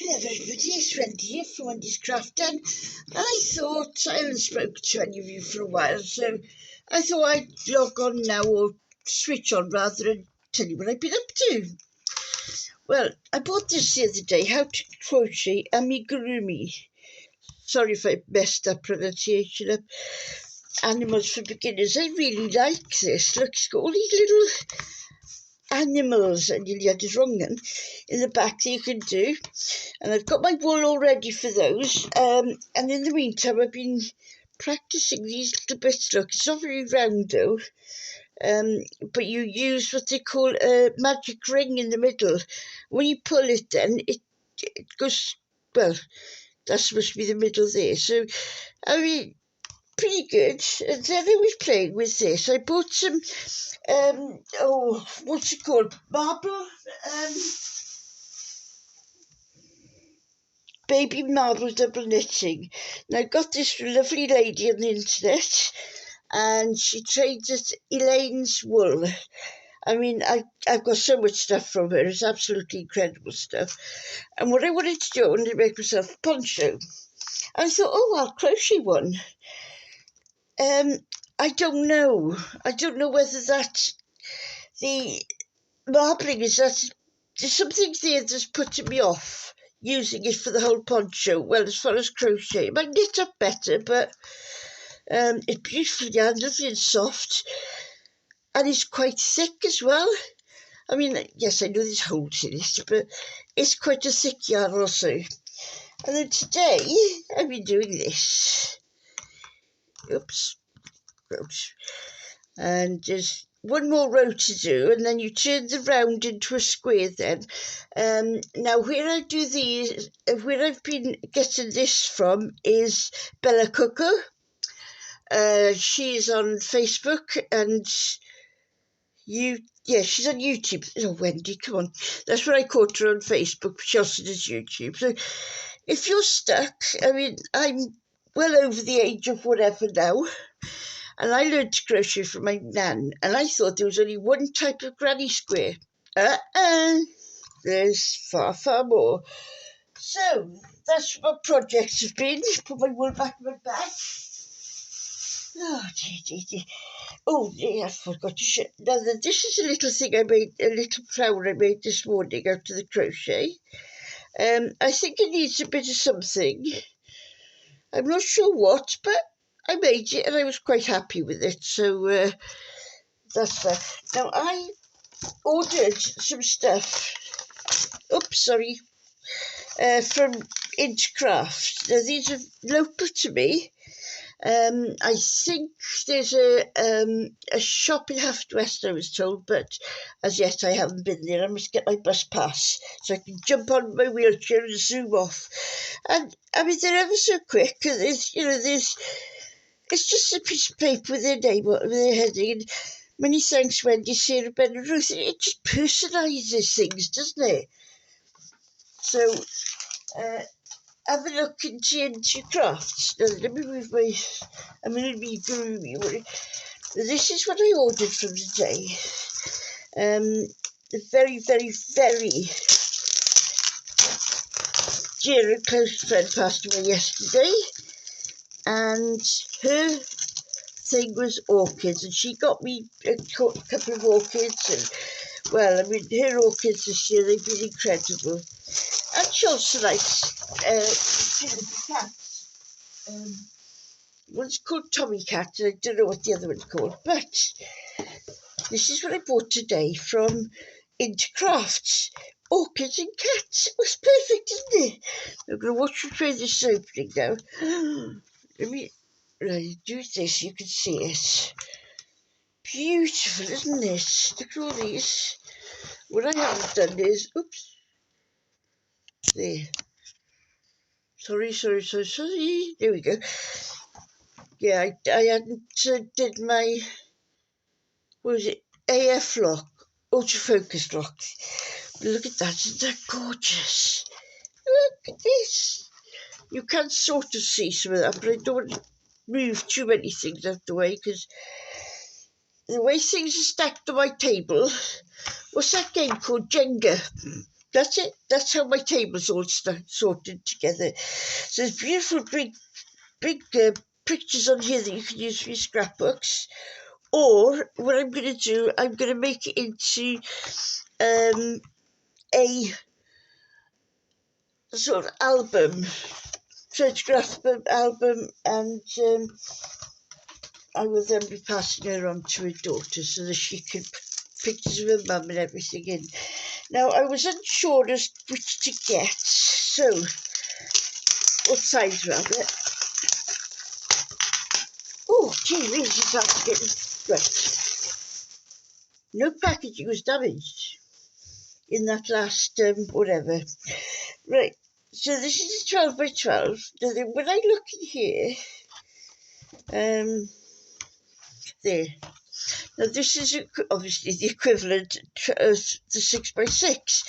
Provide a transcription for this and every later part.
Hello everybody, it's Wendy here from Wendy's Craft, and I thought I hadn't spoken to any of you for a while, so I thought I'd log on now, or switch on rather, and tell you what I've been up to. Well, I bought this the other day, How to Crochet Amigurumi. Sorry if I messed up pronunciation of Animals for Beginners. I really like this. Look, it's got all these little animals, and you had it wrong then, in the back that you can do. And I've got my wool all ready for those. And in the meantime, I've been practicing these little bits. Look, it's not very round though. But you use what they call a magic ring in the middle. When you pull it, then it goes, well, that's supposed to be the middle there. So, I mean, pretty good. And then I was playing with this. I bought some, what's it called? Marble? Baby marble double knitting. Now, I got this from a lovely lady on the internet, and she trades at Elaine's Wool. I mean, I've got so much stuff from her. It's absolutely incredible stuff. And what I wanted to do, I wanted to make myself a poncho. I thought, oh, I'll crochet one. I don't know. I don't know whether that's the marbling is that. There's something there that's putting me off using it for the whole poncho. Well, as far as crochet, it might knit up better, but it's beautifully yarn, lovely and soft, and it's quite thick as well. I mean, yes, I know there's holes in it, but it's quite a thick yarn also. And then today, I've been doing this. Oops. And there's one more row to do, and then you turn the round into a square then. Now, where I do these, where I've been getting this from is Bella Coco. She's on Facebook, and she's on YouTube. Oh, Wendy, come on. That's where I caught her, on Facebook, but she also does YouTube. So if you're stuck, I mean, I'm well over the age of whatever now, and I learned to crochet from my nan, and I thought there was only one type of granny square. There's far, far more. So, that's what my projects have been. Put my wool back in my bag. Oh, dear. Oh, yeah, I forgot to show. Now, this is a little thing I made, a little flower I made this morning out of the crochet. I think it needs a bit of something. I'm not sure what, but I made it and I was quite happy with it. So that's that. Now, I ordered some stuff. Oops, sorry. From Craft. Now, these are local to me. I think there's a shop in Half West, I was told, but as yet I haven't been there. I must get my bus pass so I can jump on my wheelchair and zoom off. And I mean, they're ever so quick. It's just a piece of paper with their name, with their heading. And many thanks, Wendy, Sarah, Ben, and Ruth. It just personalises things, doesn't it? So, have a look into crafts. Now, let me move my. I'm going to be gloomy. This is what I ordered from today. A very, very, very dear and close friend passed away yesterday, and her thing was orchids, and she got me a couple of orchids, and well, I mean, her orchids this year, they've been incredible. And she also likes cats. One's called Tommy Cat, and I don't know what the other one's called, but this is what I bought today from Crafts. Orchids and cats. It was perfect, isn't it? I'm going to watch you try this opening now. Let me do this, you can see it. Beautiful, isn't it? Look at all these. What I haven't done is, oops, there. Sorry. There we go. Yeah, I hadn't did my, what was it, AF lock, autofocus lock. Look at that, isn't that gorgeous? Look at this. You can sort of see some of that, but I don't want to move too many things out the way, because the way things are stacked on my table, what's that game called? Jenga. that's it. That's how my table's all sorted together. So there's beautiful big pictures on here that you can use for your scrapbooks. Or what I'm going to do, I'm going to make it into a sort of album, photograph album, and I will then be passing her on to her daughter so that she can put pictures of her mum and everything in. Now, I was unsure as which to get, so what size rather. Oh, gee, really, it's hard to get it right. No packaging was damaged in that last whatever. Right, so this is a 12 by 12. Now, then when I look in here, there. Now, this is obviously the equivalent to the 6 by 6,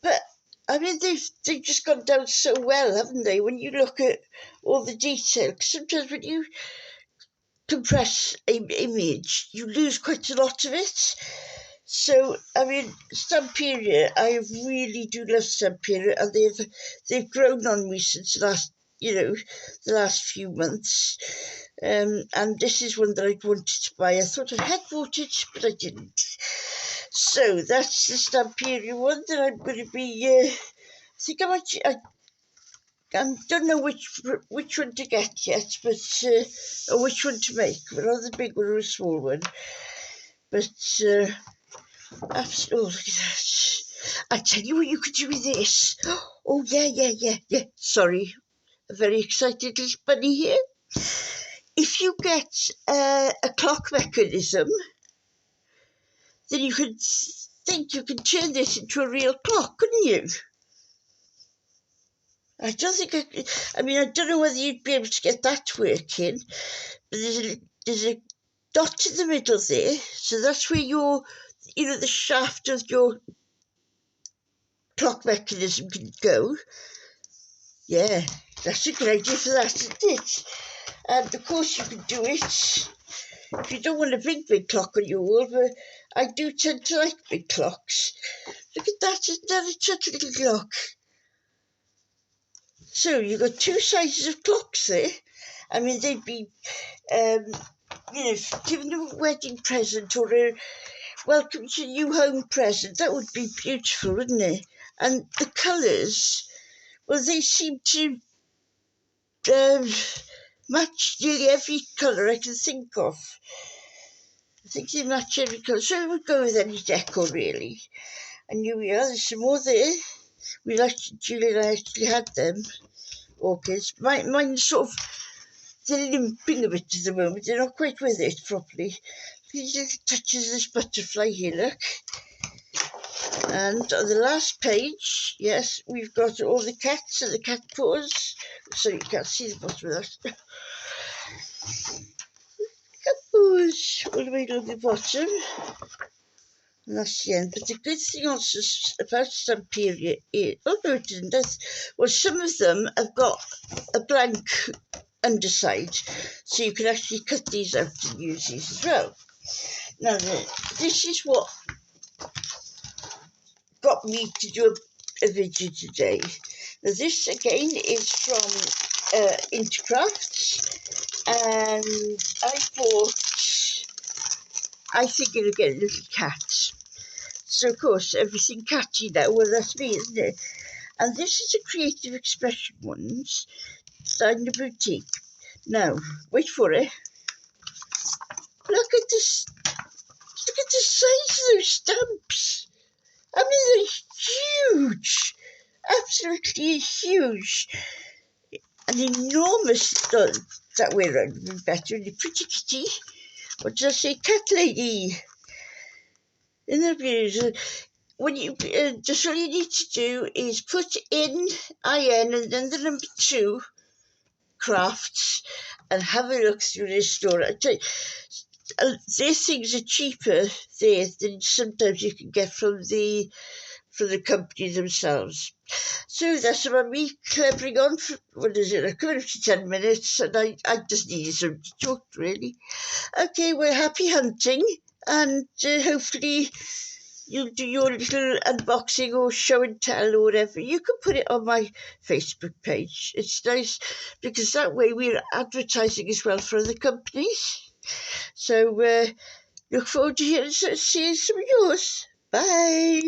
but I mean, they've just gone down so well, haven't they? When you look at all the detail, 'cause sometimes when you compress an image, you lose quite a lot of it. So, I mean, Stamperia, I really do love Stamperia, and they've grown on me since the last few months. And this is one that I'd wanted to buy. I thought I had bought it, but I didn't. So that's the Stamperia one that I'm going to be. I think I don't know which one to get yet, but or which one to make, whether the big one or a small one. But absolutely, look at that! I tell you what you could do with this. Oh yeah. Sorry, a very excited little bunny here. If you get a clock mechanism, then you could think you could turn this into a real clock, couldn't you? I don't think I mean, I don't know whether you'd be able to get that working, but there's a dot in the middle there, so that's where the shaft of your clock mechanism can go. Yeah, that's a good idea for that, isn't it? And of course you can do it if you don't want a big clock on your wall, but I do tend to like big clocks. Look at that, isn't that a cute little clock? So you've got two sizes of clocks there. I mean, they'd be, giving a wedding present or a welcome to new home present. That would be beautiful, wouldn't it? And the colours, well, they seem to match nearly every colour I can think of. I think they match every colour. So it would go with any decor, really. And here we are, there's some more there. Julie and I actually had them, orchids. Mine's sort of, they're limping a bit at the moment. They're not quite with it properly. These little touches of this butterfly here, look. And on the last page, yes, we've got all the cats and the cat paws. So you can't see the bottom of that. Cat paws all the way to the bottom. And that's the end. But the good thing also about Stamperia is, oh no, it didn't. Well, some of them have got a blank underside, so you can actually cut these out and use these as well. Now, this is what got me to do a video today. Now, this again is from Intercrafts, and I think it'll get a little cat. So, of course, everything catchy now, well, that's me, isn't it? And this is a Creative Expression ones, designed in a boutique. Now, wait for it. Look at this. Look at the size of those stamps. I mean, they're huge. Absolutely huge. An enormous, that way around would be better. And a pretty kitty. What did I say? Cat lady. In the beautiful. When you just all you need to do is put in IN and then the number 2 crafts and have a look through this store. I tell you, these things are cheaper there than sometimes you can get from the company themselves. So that's about me clevering on for, what is it, a coming up to 10 minutes, and I just needed some to talk, really. Okay, well, happy hunting, and hopefully you do your little unboxing or show and tell or whatever, you can put it on my Facebook page. It's nice because that way we're advertising as well for other companies. So look forward to seeing some of yours. Bye.